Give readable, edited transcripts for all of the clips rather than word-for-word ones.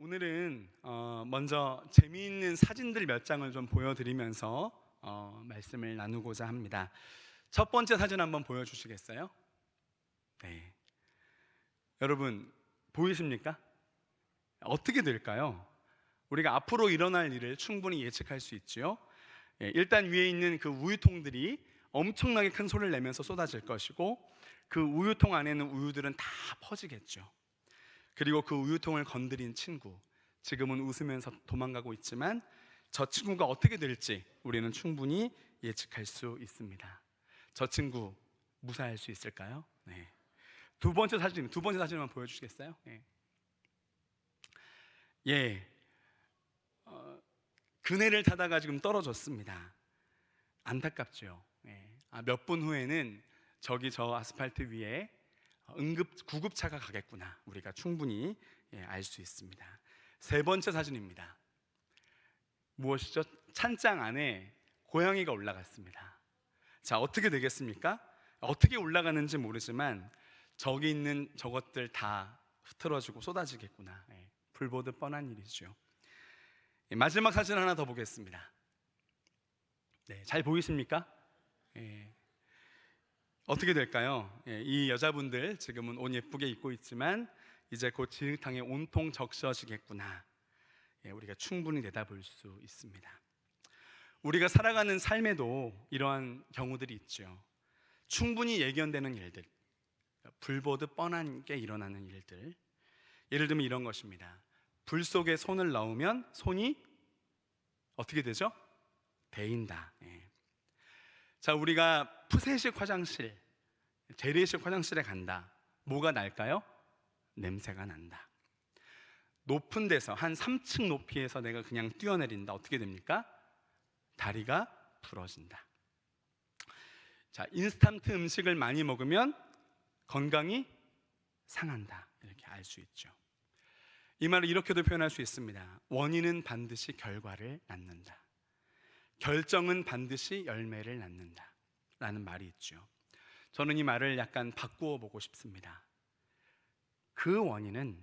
오늘은 먼저 재미있는 사진들 몇 장을 좀 보여드리면서 말씀을 나누고자 합니다. 첫 번째 사진 한번 보여주시겠어요? 네, 여러분 보이십니까? 어떻게 될까요? 우리가 앞으로 일어날 일을 충분히 예측할 수 있지요. 일단 위에 있는 그 우유통들이 엄청나게 큰 소리를 내면서 쏟아질 것이고, 그 우유통 안에는 우유들은 다 퍼지겠죠. 그리고 그 우유통을 건드린 친구, 지금은 웃으면서 도망가고 있지만 저 친구가 어떻게 될지 우리는 충분히 예측할 수 있습니다. 저 친구 무사할 수 있을까요? 네. 두 번째 사진만 보여주시겠어요? 네. 그네를 타다가 지금 떨어졌습니다. 안타깝죠. 몇 분 후에는 저 아스팔트 위에 구급차가 가겠구나, 우리가 충분히 알 수 있습니다. 세 번째 사진입니다. 무엇이죠? 찬장 안에 고양이가 올라갔습니다. 자, 어떻게 되겠습니까? 어떻게 올라가는지 모르지만 저기 있는 저것들 다 흐트러지고 쏟아지겠구나. 불보듯 뻔한 일이죠. 마지막 사진 하나 더 보겠습니다. 네, 잘 보이십니까? 어떻게 될까요? 이 여자분들 지금은 옷 예쁘게 입고 있지만 이제 곧 진흙탕에 온통 적셔지겠구나. 우리가 충분히 내다볼 수 있습니다. 우리가 살아가는 삶에도 이러한 경우들이 있죠. 충분히 예견되는 일들, 불보듯 뻔한 게 일어나는 일들. 예를 들면 이런 것입니다. 불 속에 손을 넣으면 손이 어떻게 되죠? 데인다. 자, 우리가 푸세식 화장실, 재래식 화장실에 간다. 뭐가 날까요? 냄새가 난다. 높은 데서 한 3층 높이에서 내가 그냥 뛰어내린다. 어떻게 됩니까? 다리가 부러진다. 자, 인스턴트 음식을 많이 먹으면 건강이 상한다. 이렇게 알 수 있죠. 이 말을 이렇게도 표현할 수 있습니다. 원인은 반드시 결과를 낳는다. 결정은 반드시 열매를 낳는다 라는 말이 있죠. 저는 이 말을 약간 바꾸어 보고 싶습니다. 그 원인은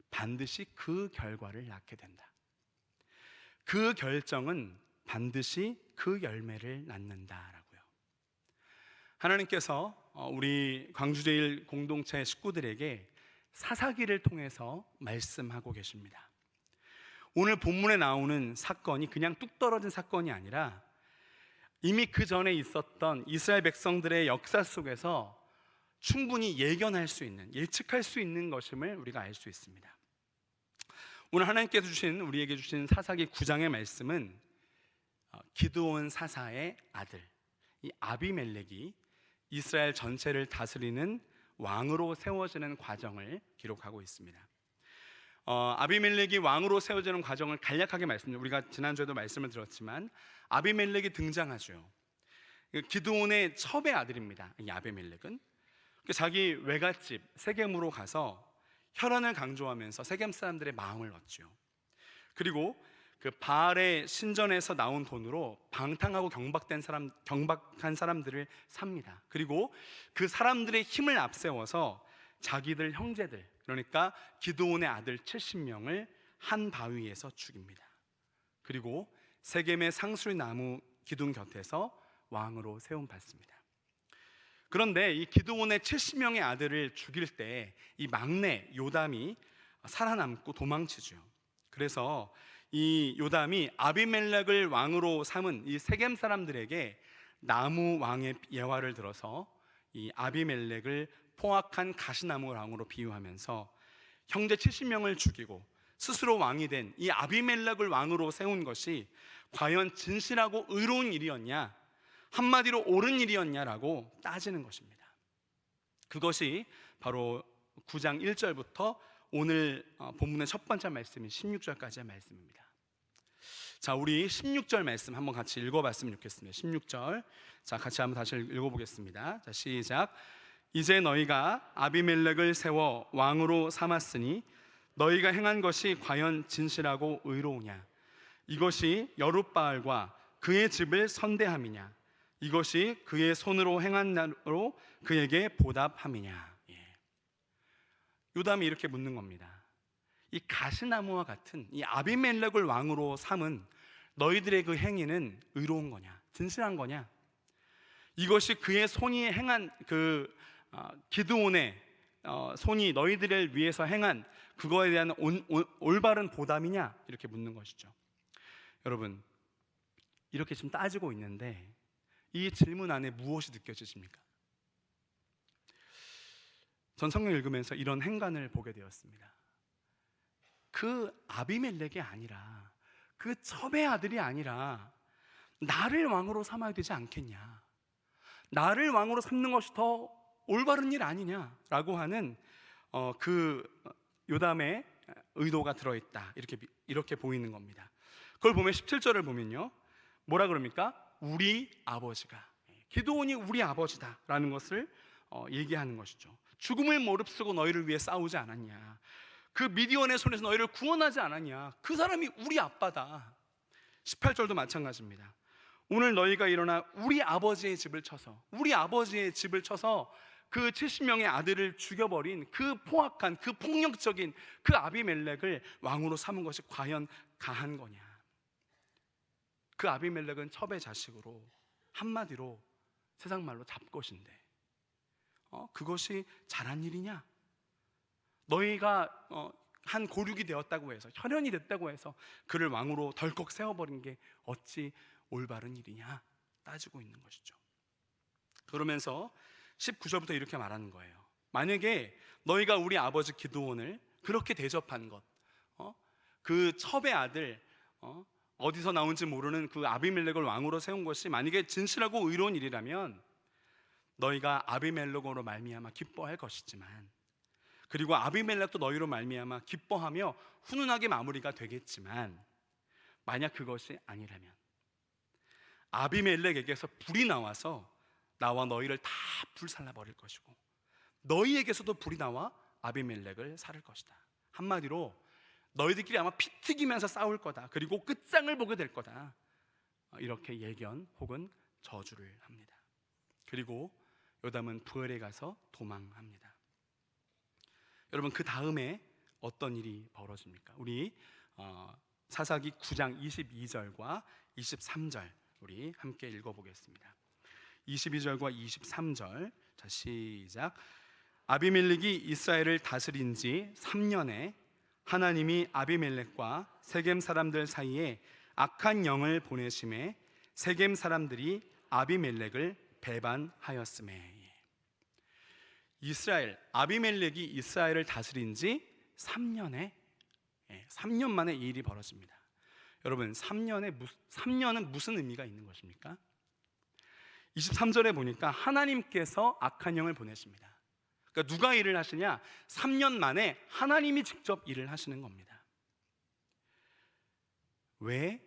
반드시 그 결과를 낳게 된다. 그 결정은 반드시 그 열매를 낳는다라고요. 하나님께서 우리 광주제일 공동체 식구들에게 사사기를 통해서 말씀하고 계십니다. 오늘 본문에 나오는 사건이 그냥 뚝 떨어진 사건이 아니라 이미 그 전에 있었던 이스라엘 백성들의 역사 속에서 충분히 예견할 수 있는, 예측할 수 있는 것임을 우리가 알 수 있습니다. 오늘 하나님께서 우리에게 주신 사사기 9장의 말씀은 기드온 사사의 아들 이 아비멜렉이 이스라엘 전체를 다스리는 왕으로 세워지는 과정을 기록하고 있습니다. 아비멜렉이 왕으로 세워지는 과정을 간략하게 말씀드립니다. 우리가 지난주에도 말씀을 들었지만 아비멜렉이 등장하죠. 기드온의 첩의 아들입니다. 이 아비멜렉은 자기 외갓집 세겜으로 가서 혈안을 강조하면서 세겜 사람들의 마음을 얻죠. 그리고 그 바알의 신전에서 나온 돈으로 방탕하고 경박한 사람들을 삽니다. 그리고 그 사람들의 힘을 앞세워서 자기들 형제들, 그러니까 기드온의 아들 70명을 한 바위에서 죽입니다. 그리고 세겜의 상수리 나무 기둥 곁에서 왕으로 세움 받습니다. 그런데 이 기드온의 70명의 아들을 죽일 때 이 막내 요담이 살아남고 도망치죠. 그래서 이 요담이 아비멜렉을 왕으로 삼은 이 세겜 사람들에게 나무 왕의 예화를 들어서 이 아비멜렉을 포악한 가시나무 왕으로 비유하면서 형제 70명을 죽이고 스스로 왕이 된 이 아비멜렉을 왕으로 세운 것이 과연 진실하고 의로운 일이었냐, 한마디로 옳은 일이었냐라고 따지는 것입니다. 그것이 바로 9장 1절부터 오늘 본문의 첫 번째 말씀인 16절까지의 말씀입니다. 자, 우리 16절 말씀 한번 같이 읽어봤으면 좋겠습니다. 16절, 자, 같이 한번 다시 읽어보겠습니다. 자, 시작. 이제 너희가 아비멜렉을 세워 왕으로 삼았으니 너희가 행한 것이 과연 진실하고 의로우냐? 이것이 여룻바알과 그의 집을 선대함이냐? 이것이 그의 손으로 행한 날로 그에게 보답함이냐? 요담이 이렇게 묻는 겁니다. 이 가시나무와 같은 이 아비멜렉을 왕으로 삼은 너희들의 그 행위는 의로운 거냐, 진실한 거냐? 이것이 그의 손이 행한 기드온의 손이 너희들을 위해서 행한 그거에 대한 올바른 보답이냐? 이렇게 묻는 것이죠. 여러분, 이렇게 지금 따지고 있는데 이 질문 안에 무엇이 느껴지십니까? 전 성경 읽으면서 이런 행간을 보게 되었습니다. 그 아비멜렉이 아니라, 그 첩의 아들이 아니라 나를 왕으로 삼아야 되지 않겠냐, 나를 왕으로 삼는 것이 더 올바른 일 아니냐라고 하는 그 요담의 의도가 들어있다, 이렇게 보이는 겁니다. 그걸 보면 17절을 보면요, 뭐라 그럽니까? 우리 아버지가, 기드온이 우리 아버지다라는 것을 얘기하는 것이죠. 죽음을 무릅쓰고 너희를 위해 싸우지 않았냐, 그 미디언의 손에서 너희를 구원하지 않았냐, 그 사람이 우리 아빠다. 18절도 마찬가지입니다. 오늘 너희가 일어나 우리 아버지의 집을 쳐서 그 70명의 아들을 죽여버린 그 포악한, 그 폭력적인 그 아비멜렉을 왕으로 삼은 것이 과연 가한 거냐? 그 아비멜렉은 첩의 자식으로, 한마디로 세상 말로 잡것인데 그것이 잘한 일이냐? 너희가 한 고륙이 되었다고 해서, 혈연이 됐다고 해서 그를 왕으로 덜컥 세워버린 게 어찌 올바른 일이냐 따지고 있는 것이죠. 그러면서 19절부터 이렇게 말하는 거예요. 만약에 너희가 우리 아버지 기드온을 그렇게 대접한 것, 그 첩의 아들, 어디서 나온지 모르는 그 아비멜렉을 왕으로 세운 것이 만약에 진실하고 의로운 일이라면 너희가 아비멜렉으로 말미암아 기뻐할 것이지만, 그리고 아비멜렉도 너희로 말미암아 기뻐하며 훈훈하게 마무리가 되겠지만, 만약 그것이 아니라면 아비멜렉에게서 불이 나와서 나와 너희를 다 불살라 버릴 것이고, 너희에게서도 불이 나와 아비멜렉을 살을 것이다. 한마디로 너희들끼리 아마 피 튀기면서 싸울 거다, 그리고 끝장을 보게 될 거다, 이렇게 예견 혹은 저주를 합니다. 그리고 요담은 부엘에 가서 도망합니다. 여러분, 그 다음에 어떤 일이 벌어집니까? 우리 사사기 9장 22절과 23절 우리 함께 읽어보겠습니다. 22절과 23절, 자 시작. 아비멜렉이 이스라엘을 다스린 지 3년에 하나님이 아비멜렉과 세겜 사람들 사이에 악한 영을 보내심에 세겜 사람들이 아비멜렉을 배반하였음에. 아비멜렉이 이스라엘을 다스린 지 3년 만에 이 일이 벌어집니다. 여러분, 3년은 무슨 의미가 있는 것입니까? 23절에 보니까 하나님께서 악한 영을 보내십니다. 그러니까 누가 일을 하시냐? 3년 만에 하나님이 직접 일을 하시는 겁니다. 왜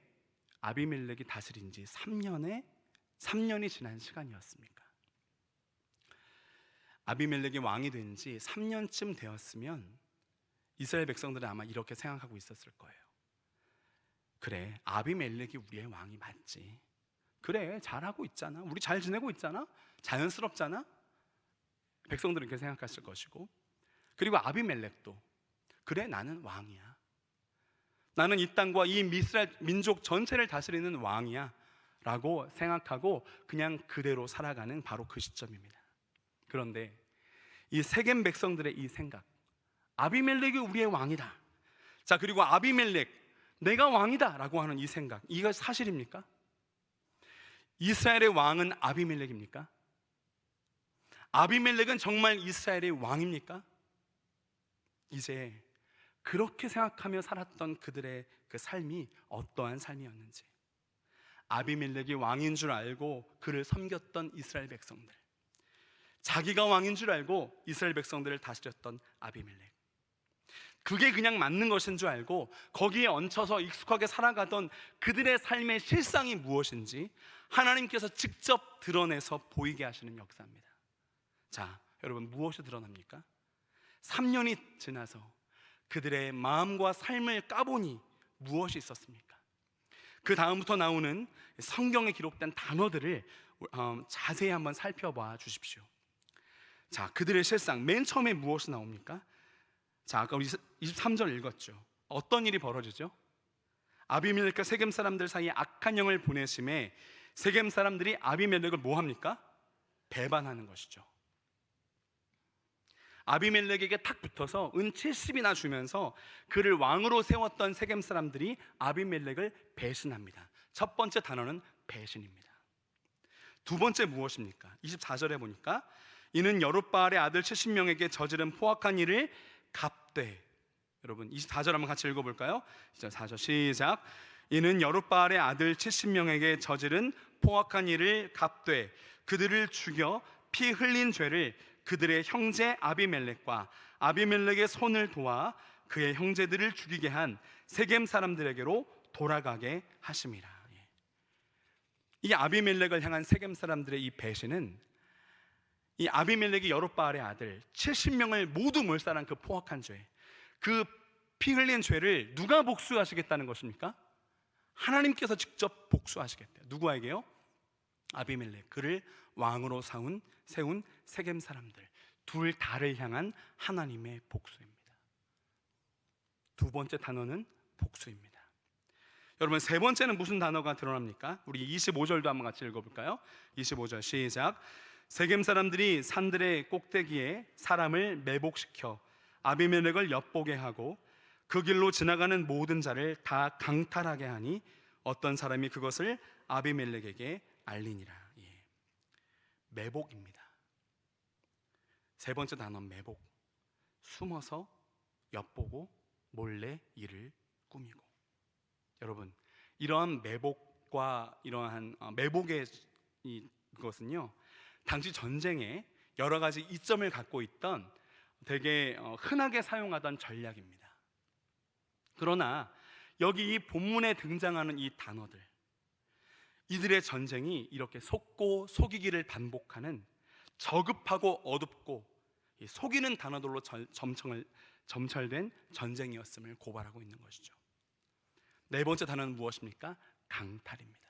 아비멜렉이 다스린 지 3년이 지난 시간이었습니까? 아비멜렉이 왕이 된 지 3년쯤 되었으면 이스라엘 백성들은 아마 이렇게 생각하고 있었을 거예요. 그래, 아비멜렉이 우리의 왕이 맞지. 그래, 잘하고 있잖아. 우리 잘 지내고 있잖아. 자연스럽잖아. 백성들은 그렇게 생각했을 것이고, 그리고 아비멜렉도 그래, 나는 왕이야. 나는 이 땅과 이 이스라엘 민족 전체를 다스리는 왕이야 라고 생각하고 그냥 그대로 살아가는 바로 그 시점입니다. 그런데 이 세겜 백성들의 이 생각, 아비멜렉이 우리의 왕이다, 자, 그리고 아비멜렉, 내가 왕이다 라고 하는 이 생각, 이거 사실입니까? 이스라엘의 왕은 아비멜렉입니까? 아비멜렉은 정말 이스라엘의 왕입니까? 이제 그렇게 생각하며 살았던 그들의 그 삶이 어떠한 삶이었는지, 아비멜렉이 왕인 줄 알고 그를 섬겼던 이스라엘 백성들, 자기가 왕인 줄 알고 이스라엘 백성들을 다스렸던 아비멜렉, 그게 그냥 맞는 것인 줄 알고 거기에 얹혀서 익숙하게 살아가던 그들의 삶의 실상이 무엇인지 하나님께서 직접 드러내서 보이게 하시는 역사입니다. 자, 여러분, 무엇이 드러납니까? 3년이 지나서 그들의 마음과 삶을 까보니 무엇이 있었습니까? 그 다음부터 나오는 성경에 기록된 단어들을 자세히 한번 살펴봐 주십시오. 자, 그들의 실상, 맨 처음에 무엇이 나옵니까? 자, 아까 우리 23절 읽었죠. 어떤 일이 벌어지죠? 아비멜렉과 세겜 사람들 사이에 악한 영을 보내심에 세겜 사람들이 아비멜렉을 뭐 합니까? 배반하는 것이죠. 아비멜렉에게 탁 붙어서 은 70이나 주면서 그를 왕으로 세웠던 세겜 사람들이 아비멜렉을 배신합니다. 첫 번째 단어는 배신입니다. 두 번째 무엇입니까? 24절에 보니까 이는 여룻바알의 아들 70명에게 저지른 포악한 일을 갚되. 여러분 24절 한번 같이 읽어볼까요? 4절 시작. 이는 여룻바알의 아들 70명에게 저지른 포악한 일을 갚되 그들을 죽여 피 흘린 죄를 그들의 형제 아비멜렉과 아비멜렉의 손을 도와 그의 형제들을 죽이게 한 세겜 사람들에게로 돌아가게 하심이라. 이 아비멜렉을 향한 세겜 사람들의 이 배신은 이 아비멜렉이 여룻바알의 아들 70명을 모두 몰살한 그 포악한 죄, 그 피 흘린 죄를 누가 복수하시겠다는 것입니까? 하나님께서 직접 복수하시겠대요. 누구에게요? 아비멜렉, 그를 왕으로 세운 세겜 사람들, 둘 다를 향한 하나님의 복수입니다. 두 번째 단어는 복수입니다. 여러분 세 번째는 무슨 단어가 드러납니까? 우리 25절도 한번 같이 읽어볼까요? 25절 시작. 세겜 사람들이 산들의 꼭대기에 사람을 매복시켜 아비멜렉을 엿보게 하고 그 길로 지나가는 모든 자를 다 강탈하게 하니 어떤 사람이 그것을 아비멜렉에게 알리니라. 매복입니다. 세 번째 단어 매복. 숨어서 엿보고 몰래 일을 꾸미고. 여러분 이러한 매복과 이러한 매복의 이것은요 당시 전쟁에 여러 가지 이점을 갖고 있던 되게 흔하게 사용하던 전략입니다. 그러나 여기 이 본문에 등장하는 이 단어들, 이들의 전쟁이 이렇게 속고 속이기를 반복하는 저급하고 어둡고 속이는 단어들로 점철된 전쟁이었음을 고발하고 있는 것이죠. 네 번째 단어는 무엇입니까? 강탈입니다.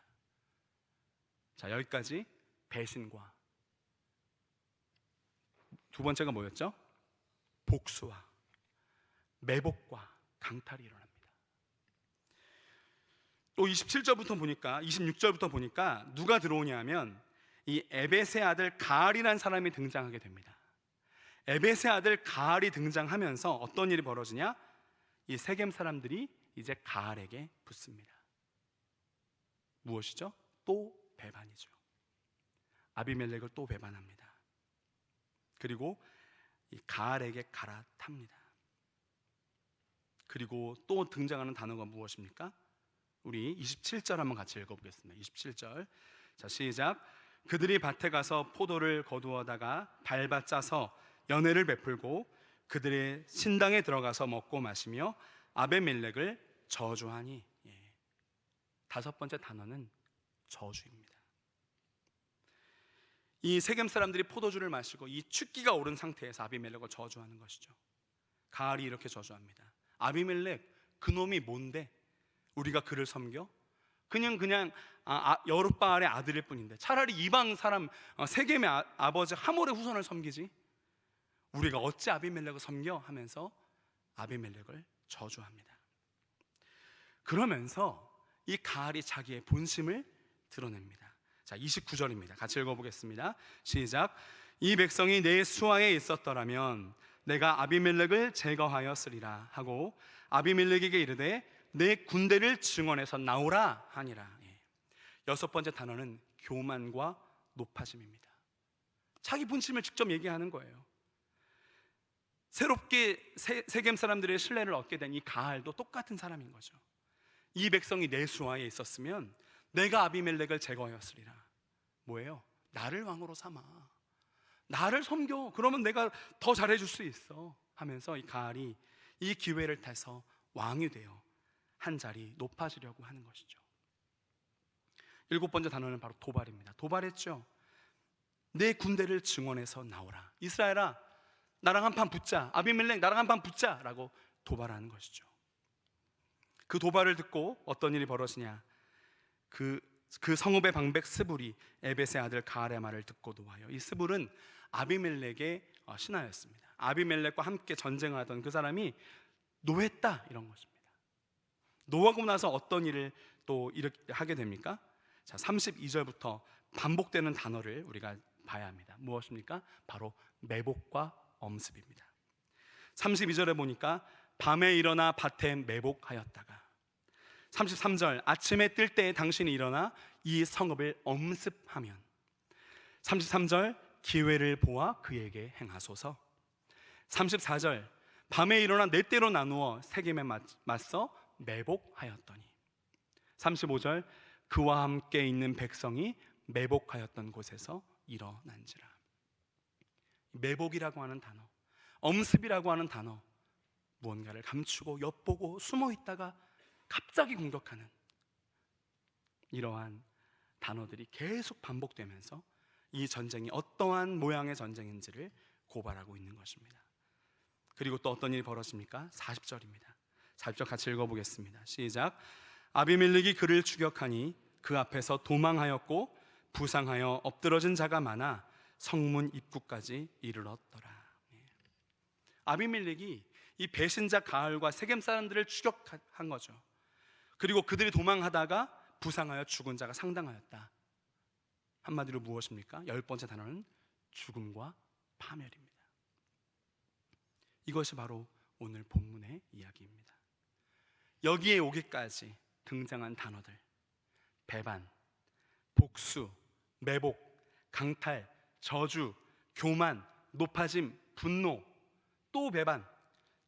자, 여기까지 배신과 두 번째가 뭐였죠? 복수와 매복과 강탈이 일어납니다. 또 27절부터 보니까 26절부터 보니까 누가 들어오냐면 이 에벳의 아들 가알이라는 사람이 등장하게 됩니다. 에벳의 아들 가알이 등장하면서 어떤 일이 벌어지냐? 이 세겜 사람들이 이제 가알에게 붙습니다. 무엇이죠? 또 배반이죠. 아비멜렉을 또 배반합니다. 그리고 이 가알에게 갈아탑니다. 그리고 또 등장하는 단어가 무엇입니까? 우리 27절 한번 같이 읽어보겠습니다. 27절 자 시작. 그들이 밭에 가서 포도를 거두어다가 밟아 짜서 연회를 베풀고 그들의 신당에 들어가서 먹고 마시며 아비멜렉을 저주하니. 다섯 번째 단어는 저주입니다. 이 세겜 사람들이 포도주를 마시고 이 축기가 오른 상태에서 아비멜렉을 저주하는 것이죠. 가알이 이렇게 저주합니다. 아비멜렉 그놈이 뭔데 우리가 그를 섬겨? 그냥 여룻바알의 아들일 뿐인데 차라리 이방 사람 세겜의 아버지 하몰의 후손을 섬기지 우리가 어찌 아비멜렉을 섬겨? 하면서 아비멜렉을 저주합니다. 그러면서 이 가알이 자기의 본심을 드러냅니다. 자 29절입니다. 같이 읽어보겠습니다. 시작. 이 백성이 내 수하에 있었더라면 내가 아비멜렉을 제거하였으리라 하고 아비멜렉에게 이르되 내 군대를 증원해서 나오라 하니라. 여섯 번째 단어는 교만과 높아짐입니다. 자기 본심을 직접 얘기하는 거예요. 새롭게 세겜 사람들의 신뢰를 얻게 된 이 가알도 똑같은 사람인 거죠. 이 백성이 내 수하에 있었으면 내가 아비멜렉을 제거하였으리라. 뭐예요? 나를 왕으로 삼아, 나를 섬겨. 그러면 내가 더 잘해줄 수 있어 하면서 이 가알이 이 기회를 타서 왕이 되어 한 자리 높아지려고 하는 것이죠. 일곱 번째 단어는 바로 도발입니다. 도발했죠. 내 군대를 증원해서 나오라. 이스라엘아 나랑 한판 붙자. 아비멜렉 나랑 한판 붙자 라고 도발하는 것이죠. 그 도발을 듣고 어떤 일이 벌어지냐. 그 성읍의 방백 스불이 에벳의 아들 가알의 말을 듣고 놓아요. 이 스불은 아비멜렉의 신하였습니다. 아비멜렉과 함께 전쟁하던 그 사람이 노했다, 이런 것입니다. 노하고 나서 어떤 일을 또 이렇게 하게 됩니까? 자, 32절부터 반복되는 단어를 우리가 봐야 합니다. 무엇입니까? 바로 매복과 엄습입니다. 32절에 보니까 밤에 일어나 밭에 매복하였다가, 33절 아침에 뜰 때에 당신이 일어나 이 성읍을 엄습하면, 33절 기회를 보아 그에게 행하소서, 34절 밤에 일어나 네 때로 나누어 세겜에 맞서 매복하였더니, 35절 그와 함께 있는 백성이 매복하였던 곳에서 일어난지라. 매복이라고 하는 단어, 엄습이라고 하는 단어, 무언가를 감추고 엿보고 숨어 있다가 갑자기 공격하는 이러한 단어들이 계속 반복되면서 이 전쟁이 어떠한 모양의 전쟁인지를 고발하고 있는 것입니다. 그리고 또 어떤 일이 벌어집니까? 40절입니다. 40절 같이 읽어보겠습니다. 시작. 아비멜렉이 그를 추격하니 그 앞에서 도망하였고 부상하여 엎드러진 자가 많아 성문 입구까지 이르렀더라. 아비멜렉이 이 배신자 가을과 세겜 사람들을 추격한 거죠. 그리고 그들이 도망하다가 부상하여 죽은 자가 상당하였다. 한마디로 무엇입니까? 10번째 단어는 죽음과 파멸입니다. 이것이 바로 오늘 본문의 이야기입니다. 여기에 오기까지 등장한 단어들, 배반, 복수, 매복, 강탈, 저주, 교만, 높아짐, 분노, 또 배반,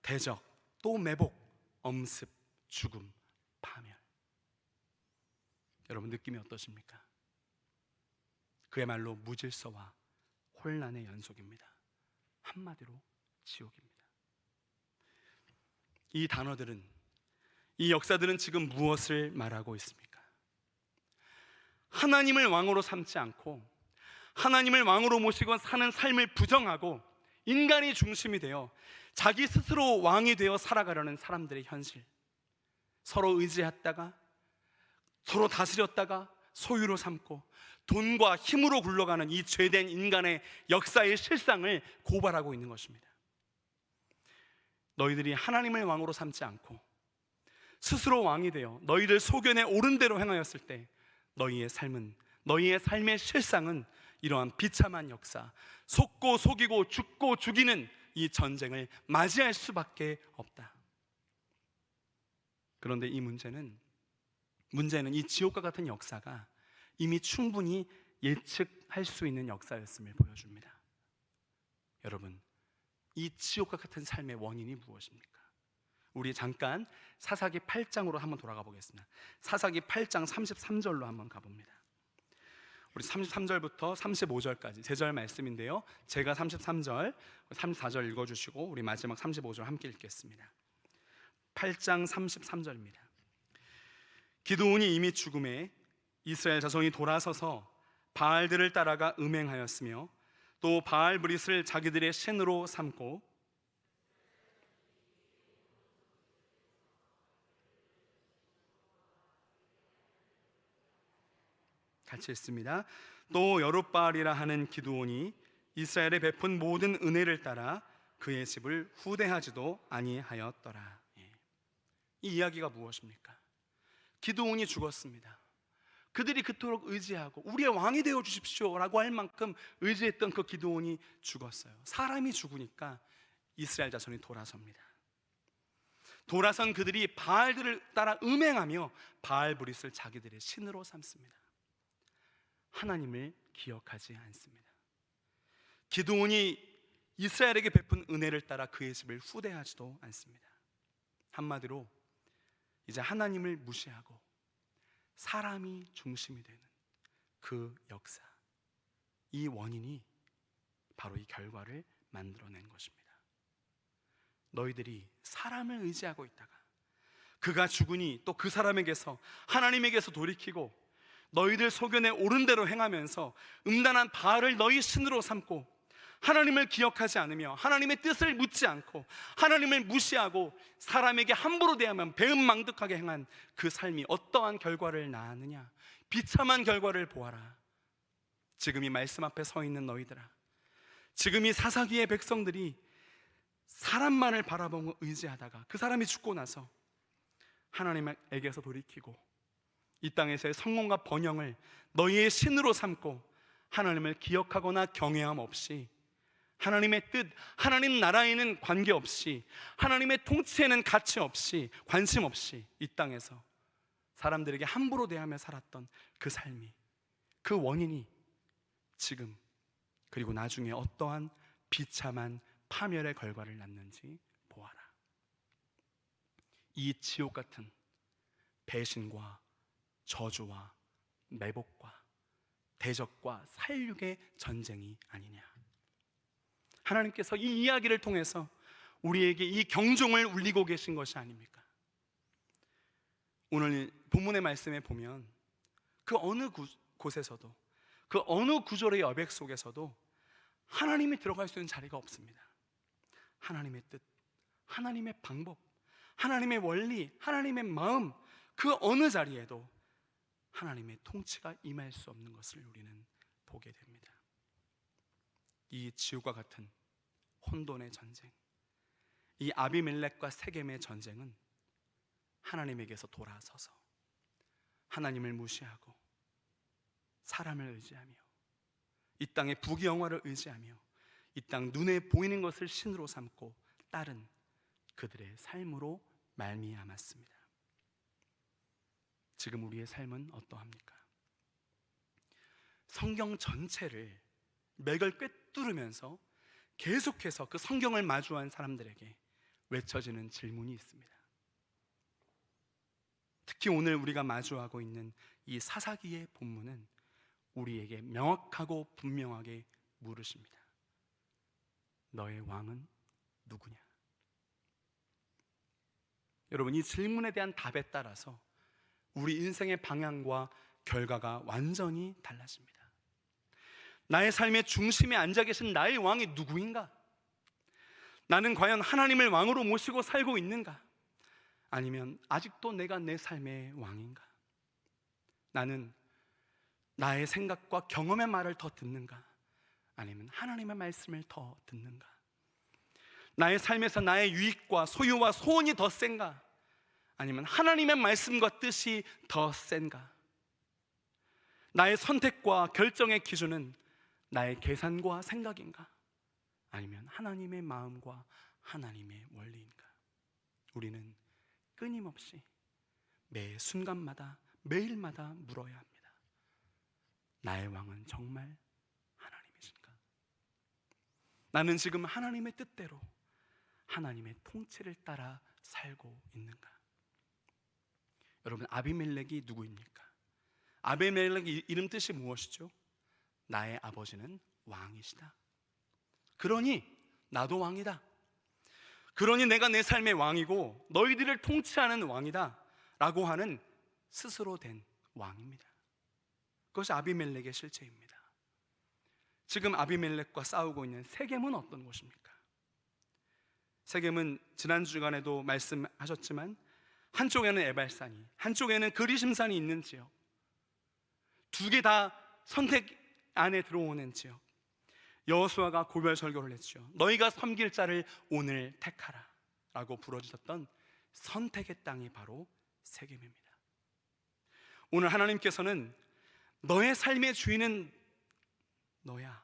대적, 또 매복, 엄습, 죽음, 파멸. 여러분 느낌이 어떠십니까? 그야말로 무질서와 혼란의 연속입니다. 한마디로 지옥입니다. 이 단어들은, 이 역사들은 지금 무엇을 말하고 있습니까? 하나님을 왕으로 삼지 않고 하나님을 왕으로 모시고 사는 삶을 부정하고 인간이 중심이 되어 자기 스스로 왕이 되어 살아가려는 사람들의 현실, 서로 의지했다가 서로 다스렸다가 소유로 삼고 돈과 힘으로 굴러가는 이 죄된 인간의 역사의 실상을 고발하고 있는 것입니다. 너희들이 하나님을 왕으로 삼지 않고 스스로 왕이 되어 너희들 소견에 옳은 대로 행하였을 때 너희의 삶은, 너희의 삶의 실상은 이러한 비참한 역사, 속고 속이고 죽고 죽이는 이 전쟁을 맞이할 수밖에 없다. 그런데 이 문제는 이 지옥과 같은 역사가 이미 충분히 예측할 수 있는 역사였음을 보여줍니다. 여러분, 이 지옥과 같은 삶의 원인이 무엇입니까? 우리 잠깐 사사기 8장으로 한번 돌아가 보겠습니다. 사사기 8장 33절로 한번 가봅니다. 우리 33절부터 35절까지 3절 말씀인데요, 제가 33절, 34절 읽어주시고 우리 마지막 35절 함께 읽겠습니다. 8장 33절입니다. 기드온이 이미 죽음에 이스라엘 자손이 돌아서서 바알들을 따라가 음행하였으며 또 바알 브릿을 자기들의 신으로 삼고, 같이 읽습니다. 또 여룻바알이라 하는 기드온이 이스라엘에 베푼 모든 은혜를 따라 그의 집을 후대하지도 아니하였더라. 이 이야기가 무엇입니까? 기드온이 죽었습니다. 그들이 그토록 의지하고 우리의 왕이 되어 주십시오 라고 할 만큼 의지했던 그 기드온이 죽었어요. 사람이 죽으니까 이스라엘 자손이 돌아섭니다. 돌아선 그들이 바알들을 따라 음행하며 바알 브릿을 자기들의 신으로 삼습니다. 하나님을 기억하지 않습니다. 기드온이 이스라엘에게 베푼 은혜를 따라 그의 집을 후대하지도 않습니다. 한마디로 이제 하나님을 무시하고 사람이 중심이 되는 그 역사, 이 원인이 바로 이 결과를 만들어낸 것입니다. 너희들이 사람을 의지하고 있다가 그가 죽으니 또 그 사람에게서, 하나님에게서 돌이키고 너희들 소견에 옳은 대로 행하면서 음란한 바알을 너희 신으로 삼고 하나님을 기억하지 않으며 하나님의 뜻을 묻지 않고 하나님을 무시하고 사람에게 함부로 대하면 배은망덕하게 행한 그 삶이 어떠한 결과를 낳았느냐? 비참한 결과를 보아라. 지금 이 말씀 앞에 서 있는 너희들아, 지금 이 사사기의 백성들이 사람만을 바라보고 의지하다가 그 사람이 죽고 나서 하나님에게서 돌이키고 이 땅에서의 성공과 번영을 너희의 신으로 삼고 하나님을 기억하거나 경외함 없이, 하나님의 뜻, 하나님 나라에는 관계없이, 하나님의 통치에는 가치 없이, 관심 없이 이 땅에서 사람들에게 함부로 대하며 살았던 그 삶이, 그 원인이 지금 그리고 나중에 어떠한 비참한 파멸의 결과를 낳는지 보아라. 이 지옥 같은 배신과 저주와 매복과 대적과 살육의 전쟁이 아니냐. 하나님께서 이 이야기를 통해서 우리에게 이 경종을 울리고 계신 것이 아닙니까? 오늘 본문의 말씀에 보면 그 어느 곳에서도, 그 어느 구절의 여백 속에서도 하나님이 들어갈 수 있는 자리가 없습니다. 하나님의 뜻, 하나님의 방법, 하나님의 원리, 하나님의 마음, 그 어느 자리에도 하나님의 통치가 임할 수 없는 것을 우리는 보게 됩니다. 이 지옥과 같은 혼돈의 전쟁, 이 아비멜렉과 세겜의 전쟁은 하나님에게서 돌아서서 하나님을 무시하고 사람을 의지하며 이 땅의 부귀영화를 의지하며 이 땅 눈에 보이는 것을 신으로 삼고 따른 그들의 삶으로 말미암았습니다. 지금 우리의 삶은 어떠합니까? 성경 전체를 맥을 꿰뚫으면서 계속해서 그 성경을 마주한 사람들에게 외쳐지는 질문이 있습니다. 특히 오늘 우리가 마주하고 있는 이 사사기의 본문은 우리에게 명확하고 분명하게 물으십니다. 너의 왕은 누구냐? 여러분, 이 질문에 대한 답에 따라서 우리 인생의 방향과 결과가 완전히 달라집니다. 나의 삶의 중심에 앉아 계신 나의 왕이 누구인가? 나는 과연 하나님을 왕으로 모시고 살고 있는가? 아니면 아직도 내가 내 삶의 왕인가? 나는 나의 생각과 경험의 말을 더 듣는가? 아니면 하나님의 말씀을 더 듣는가? 나의 삶에서 나의 유익과 소유와 소원이 더 센가? 아니면 하나님의 말씀과 뜻이 더 센가? 나의 선택과 결정의 기준은 나의 계산과 생각인가? 아니면 하나님의 마음과 하나님의 원리인가? 우리는 끊임없이 매 순간마다 매일마다 물어야 합니다. 나의 왕은 정말 하나님이신가? 나는 지금 하나님의 뜻대로 하나님의 통치를 따라 살고 있는가? 여러분, 아비멜렉이 누구입니까? 아비멜렉의 이름 뜻이 무엇이죠? 나의 아버지는 왕이시다. 그러니 나도 왕이다. 그러니 내가 내 삶의 왕이고 너희들을 통치하는 왕이다 라고 하는 스스로 된 왕입니다. 그것이 아비멜렉의 실체입니다. 지금 아비멜렉과 싸우고 있는 세겜은 어떤 곳입니까? 세겜은 지난 주간에도 말씀하셨지만 한쪽에는 에발산이, 한쪽에는 그리심산이 있는 지역, 두 개 다 선택 안에 들어오는 지역. 여호수아가 고별 설교를 했죠. 너희가 섬길 자를 오늘 택하라 라고 부르짖었던 선택의 땅이 바로 세겜입니다. 오늘 하나님께서는 너의 삶의 주인은 너야.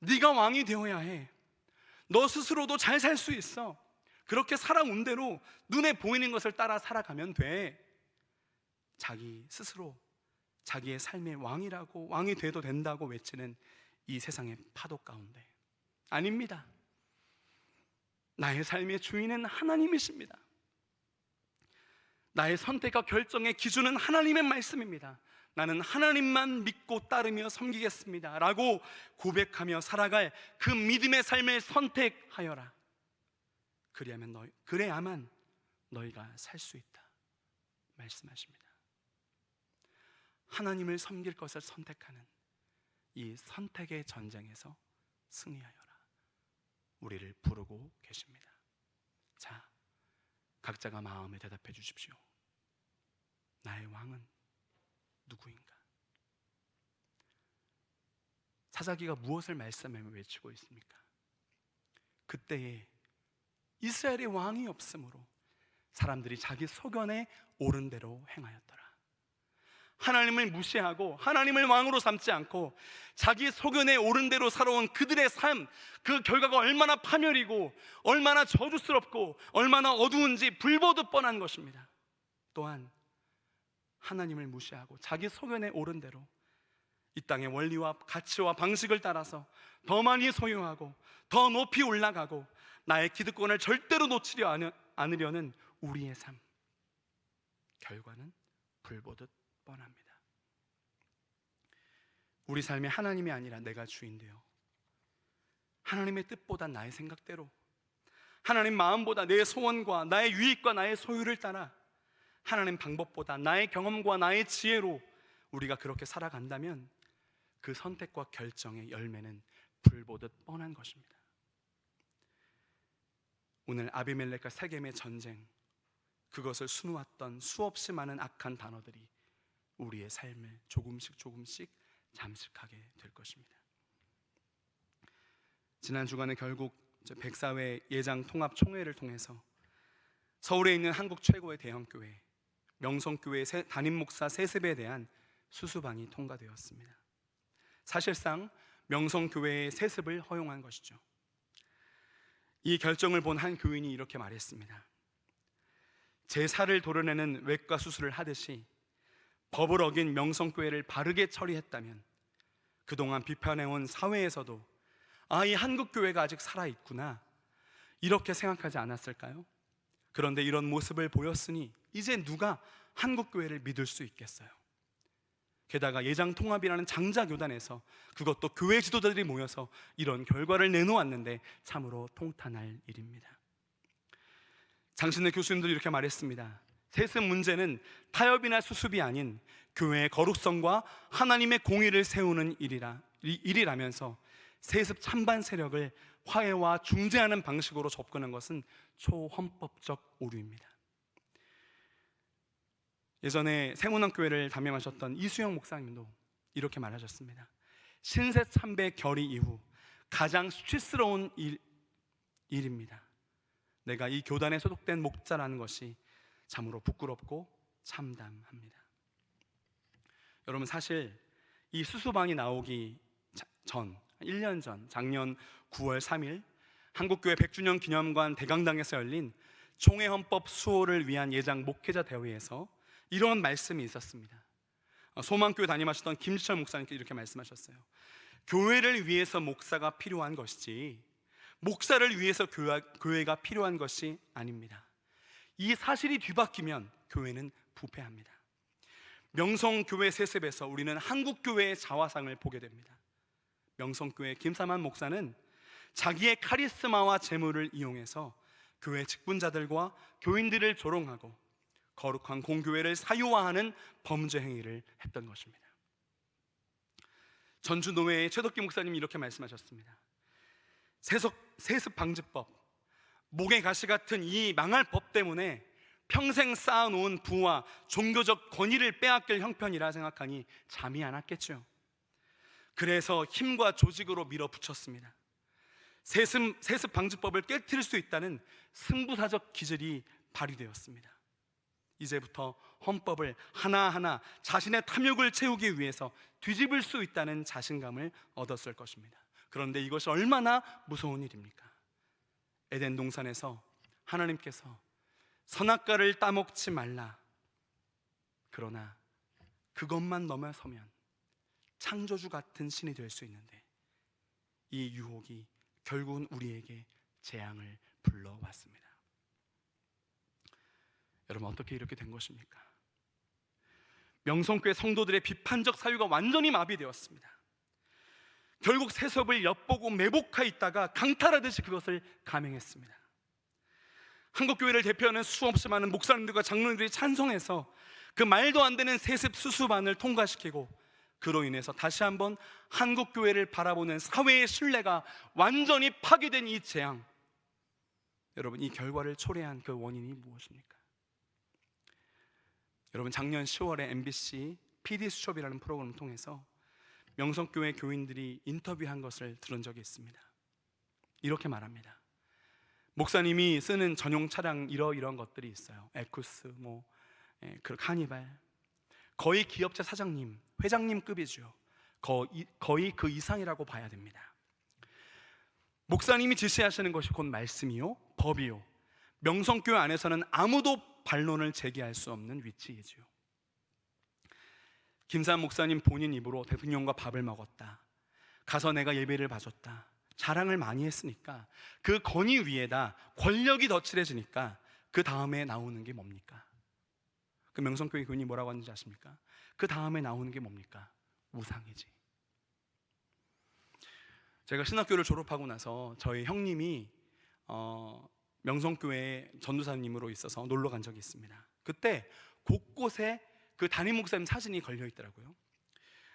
네가 왕이 되어야 해. 너 스스로도 잘 살 수 있어. 그렇게 살아온 대로 눈에 보이는 것을 따라 살아가면 돼. 자기 스스로 자기의 삶의 왕이라고, 왕이 돼도 된다고 외치는 이 세상의 파도 가운데, 아닙니다. 나의 삶의 주인은 하나님이십니다. 나의 선택과 결정의 기준은 하나님의 말씀입니다. 나는 하나님만 믿고 따르며 섬기겠습니다 라고 고백하며 살아갈 그 믿음의 삶을 선택하여라. 그래야만 너희가 살 수 있다 말씀하십니다. 하나님을 섬길 것을 선택하는 이 선택의 전쟁에서 승리하여라 우리를 부르고 계십니다. 자, 각자가 마음에 대답해 주십시오. 나의 왕은 누구인가? 사사기가 무엇을 말씀하며 외치고 있습니까? 그때에 이스라엘의 왕이 없으므로 사람들이 자기 소견에 옳은 대로 행하였더라. 하나님을 무시하고 하나님을 왕으로 삼지 않고 자기 소견에 옳은 대로 살아온 그들의 삶, 그 결과가 얼마나 파멸이고 얼마나 저주스럽고 얼마나 어두운지 불보듯 뻔한 것입니다. 또한 하나님을 무시하고 자기 소견에 옳은 대로 이 땅의 원리와 가치와 방식을 따라서 더 많이 소유하고 더 높이 올라가고 나의 기득권을 절대로 놓치려 않으려는 우리의 삶, 결과는 불보듯 뻔합니다. 우리 삶에 하나님이 아니라 내가 주인되어 하나님의 뜻보다 나의 생각대로, 하나님 마음보다 내 소원과 나의 유익과 나의 소유를 따라, 하나님 방법보다 나의 경험과 나의 지혜로 우리가 그렇게 살아간다면 그 선택과 결정의 열매는 불보듯 뻔한 것입니다. 오늘 아비멜렉과 세겜의 전쟁, 그것을 수놓았던 수없이 많은 악한 단어들이 우리의 삶을 조금씩 잠식하게 될 것입니다. 지난 주간에 결국 백사회 예장 통합 총회를 통해서 서울에 있는 한국 최고의 대형교회 명성교회 담임 목사 세습에 대한 수수방이 통과되었습니다. 사실상 명성교회의 세습을 허용한 것이죠. 이 결정을 본 한 교인이 이렇게 말했습니다. 제사를 도려내는 외과 수술을 하듯이 법을 어긴 명성교회를 바르게 처리했다면 그동안 비판해온 사회에서도 이 한국교회가 아직 살아있구나, 이렇게 생각하지 않았을까요? 그런데 이런 모습을 보였으니 이제 누가 한국교회를 믿을 수 있겠어요? 게다가 예장통합이라는 장자교단에서, 그것도 교회 지도자들이 모여서 이런 결과를 내놓았는데 참으로 통탄할 일입니다. 장신의 교수님들이 이렇게 말했습니다. 세습 문제는 타협이나 수습이 아닌 교회의 거룩성과 하나님의 공의를 세우는 일이라면서 세습 찬반 세력을 화해와 중재하는 방식으로 접근한 것은 초헌법적 오류입니다. 예전에 세문안교회를 담임하셨던 이수영 목사님도 이렇게 말하셨습니다. 신세 참배 결의 이후 가장 수치스러운 일입니다. 내가 이 교단에 소속된 목자라는 것이 참으로 부끄럽고 참담합니다. 여러분, 사실 이 수수방이 나오기 전 1년 전 작년 9월 3일 한국교회 100주년 기념관 대강당에서 열린 총회헌법 수호를 위한 예장 목회자 대회에서 이런 말씀이 있었습니다. 소망교회 담임하셨던 김지철 목사님께서 이렇게 말씀하셨어요. 교회를 위해서 목사가 필요한 것이지 목사를 위해서 교회가 필요한 것이 아닙니다. 이 사실이 뒤바뀌면 교회는 부패합니다. 명성교회 세습에서 우리는 한국교회의 자화상을 보게 됩니다. 명성교회 김삼환 목사는 자기의 카리스마와 재물을 이용해서 교회 직분자들과 교인들을 조롱하고 거룩한 공교회를 사유화하는 범죄 행위를 했던 것입니다. 전주노회의 최덕기 목사님이 이렇게 말씀하셨습니다. 세습방지법, 목의 가시 같은 이 망할 법 때문에 평생 쌓아놓은 부와 종교적 권위를 빼앗길 형편이라 생각하니 잠이 안 왔겠죠. 그래서 힘과 조직으로 밀어붙였습니다. 세습방지법을 깨트릴 수 있다는 승부사적 기질이 발휘되었습니다. 이제부터 헌법을 하나하나 자신의 탐욕을 채우기 위해서 뒤집을 수 있다는 자신감을 얻었을 것입니다. 그런데 이것이 얼마나 무서운 일입니까? 에덴 동산에서 하나님께서 선악과를 따먹지 말라, 그러나 그것만 넘어서면 창조주 같은 신이 될 수 있는데 이 유혹이 결국은 우리에게 재앙을 불러왔습니다. 여러분, 어떻게 이렇게 된 것입니까? 명성교회 성도들의 비판적 사유가 완전히 마비되었습니다. 결국 세습을 엿보고 매복하여 있다가 강탈하듯이 그것을 감행했습니다. 한국교회를 대표하는 수없이 많은 목사님들과 장로님들이 찬성해서 그 말도 안 되는 세습 수수반을 통과시키고 그로 인해서 다시 한번 한국교회를 바라보는 사회의 신뢰가 완전히 파괴된 이 재앙, 여러분, 이 결과를 초래한 그 원인이 무엇입니까? 여러분, 작년 10월에 MBC PD수첩이라는 프로그램을 통해서 명성교회 교인들이 인터뷰한 것을 들은 적이 있습니다. 이렇게 말합니다. 목사님이 쓰는 전용 차량 이런 것들이 있어요. 에쿠스, 그 카니발. 거의 기업체 사장님, 회장님급이죠. 거의 그 이상이라고 봐야 됩니다. 목사님이 지시하시는 것이 곧 말씀이요, 법이요. 명성교회 안에서는 아무도 반론을 제기할 수 없는 위치이지요. 김산 목사님 본인 입으로 대통령과 밥을 먹었다, 가서 내가 예배를 봐줬다, 자랑을 많이 했으니까 그 건의 위에다 권력이 덧칠해지니까 그 다음에 나오는 게 뭡니까? 그 명성교회 교인이 뭐라고 하는지 아십니까? 그 다음에 나오는 게 뭡니까? 우상이지. 제가 신학교를 졸업하고 나서 저희 형님이 명성교회 전도사님으로 있어서 놀러 간 적이 있습니다. 그때 곳곳에 그 담임 목사님 사진이 걸려 있더라고요.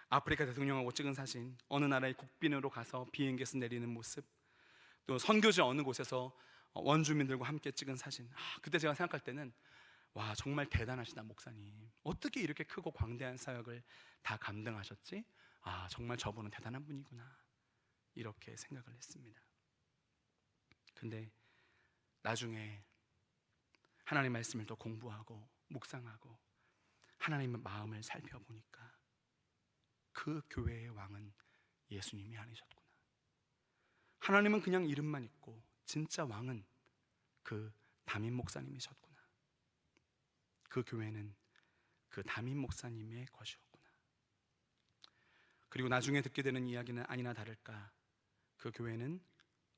아프리카 대통령하고 찍은 사진, 어느 나라의 국빈으로 가서 비행기에서 내리는 모습, 또 선교지 어느 곳에서 원주민들과 함께 찍은 사진. 그때 제가 생각할 때는 와, 정말 대단하시다 목사님. 어떻게 이렇게 크고 광대한 사역을 다 감당하셨지? 정말 저분은 대단한 분이구나, 이렇게 생각을 했습니다. 근데 나중에 하나님 말씀을 또 공부하고 묵상하고 하나님의 마음을 살펴보니까 그 교회의 왕은 예수님이 아니셨구나. 하나님은 그냥 이름만 있고 진짜 왕은 그 담임 목사님이셨구나. 그 교회는 그 담임 목사님의 것이었구나. 그리고 나중에 듣게 되는 이야기는 아니나 다를까 그 교회는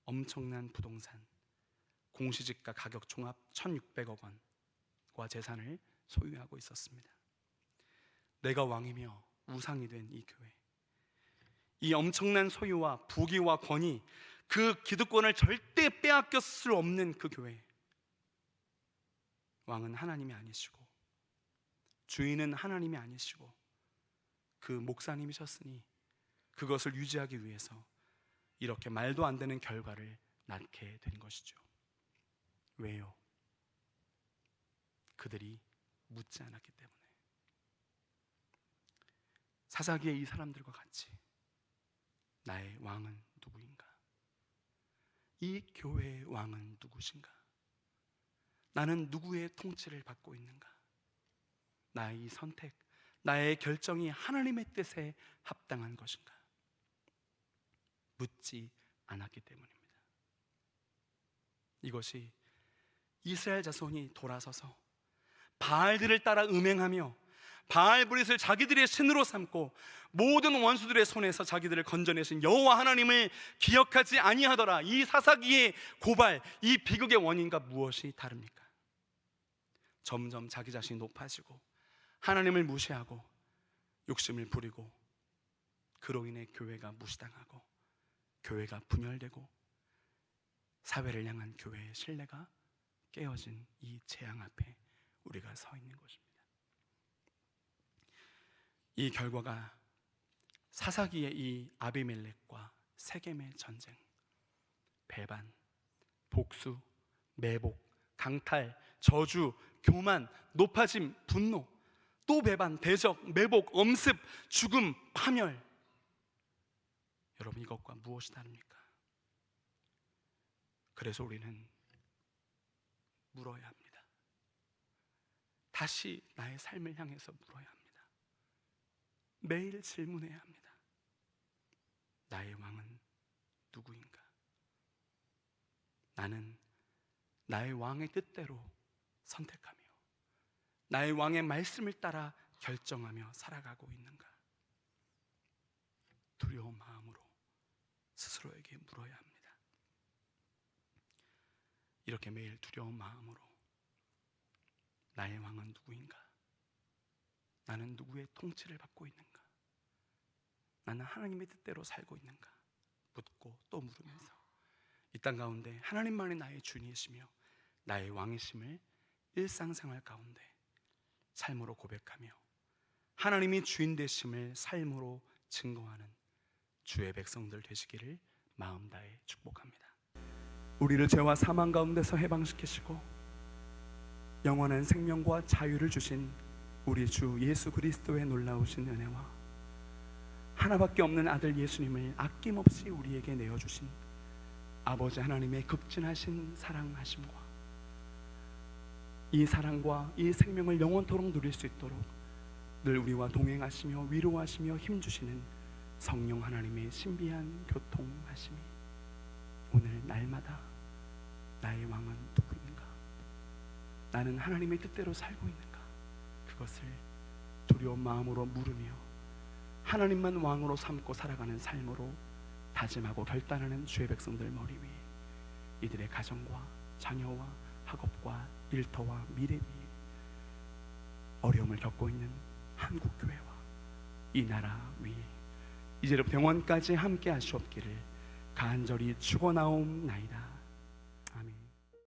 엄청난 부동산, 공시지가 가격 종합 1,600억 원과 재산을 소유하고 있었습니다. 내가 왕이며 우상이 된 이 교회, 이 엄청난 소유와 부귀와 권위, 그 기득권을 절대 빼앗길 수 없는 그 교회, 왕은 하나님이 아니시고 주인은 하나님이 아니시고 그 목사님이셨으니 그것을 유지하기 위해서 이렇게 말도 안 되는 결과를 낳게 된 것이죠. 왜요? 그들이 묻지 않았기 때문에. 사사기의 이 사람들과 같이 나의 왕은 누구인가? 이 교회의 왕은 누구신가? 나는 누구의 통치를 받고 있는가? 나의 이 선택, 나의 결정이 하나님의 뜻에 합당한 것인가? 묻지 않았기 때문입니다. 이것이 이스라엘 자손이 돌아서서 바알들을 따라 음행하며 바알브릿을 자기들의 신으로 삼고 모든 원수들의 손에서 자기들을 건져내신 여호와 하나님을 기억하지 아니하더라. 이 사사기의 고발, 이 비극의 원인과 무엇이 다릅니까? 점점 자기 자신이 높아지고 하나님을 무시하고 욕심을 부리고 그로 인해 교회가 무시당하고 교회가 분열되고 사회를 향한 교회의 신뢰가 깨어진 이 재앙 앞에 우리가 서 있는 것입니다. 이 결과가 사사기의 이 아비멜렉과 세겜의 전쟁, 배반, 복수, 매복, 강탈, 저주, 교만, 높아짐, 분노, 또 배반, 대적, 매복, 엄습, 죽음, 파멸. 여러분, 이것과 무엇이 다릅니까? 그래서 우리는 물어야 합니다. 다시 나의 삶을 향해서 물어야 합니다. 매일 질문해야 합니다. 나의 왕은 누구인가? 나는 나의 왕의 뜻대로 선택하며 나의 왕의 말씀을 따라 결정하며 살아가고 있는가? 두려운 마음으로 스스로에게 물어야 합니다. 이렇게 매일 두려운 마음으로 나의 왕은 누구인가? 나는 누구의 통치를 받고 있는가? 나는 하나님의 뜻대로 살고 있는가? 묻고 또 물으면서 이 땅 가운데 하나님만이 나의 주인이시며 나의 왕이심을 일상생활 가운데 삶으로 고백하며 하나님이 주인 되심을 삶으로 증거하는 주의 백성들 되시기를 마음 다해 축복합니다. 우리를 죄와 사망 가운데서 해방시키시고 영원한 생명과 자유를 주신 우리 주 예수 그리스도의 놀라우신 은혜와 하나밖에 없는 아들 예수님을 아낌없이 우리에게 내어주신 아버지 하나님의 극진하신 사랑하심과 이 사랑과 이 생명을 영원토록 누릴 수 있도록 늘 우리와 동행하시며 위로하시며 힘주시는 성령 하나님의 신비한 교통하심이 오늘 날마다 나의 왕은 누구인가? 나는 하나님의 뜻대로 살고 있는가? 그것을 두려운 마음으로 물으며 하나님만 왕으로 삼고 살아가는 삶으로 다짐하고 결단하는 주의 백성들 머리 위에 이들의 가정과 자녀와 학업과 일터와 미래 위에 어려움을 겪고 있는 한국교회와 이 나라 위에 이제부터 영원까지 함께 하시옵기를 간절히 축원하옵나이다. 아멘.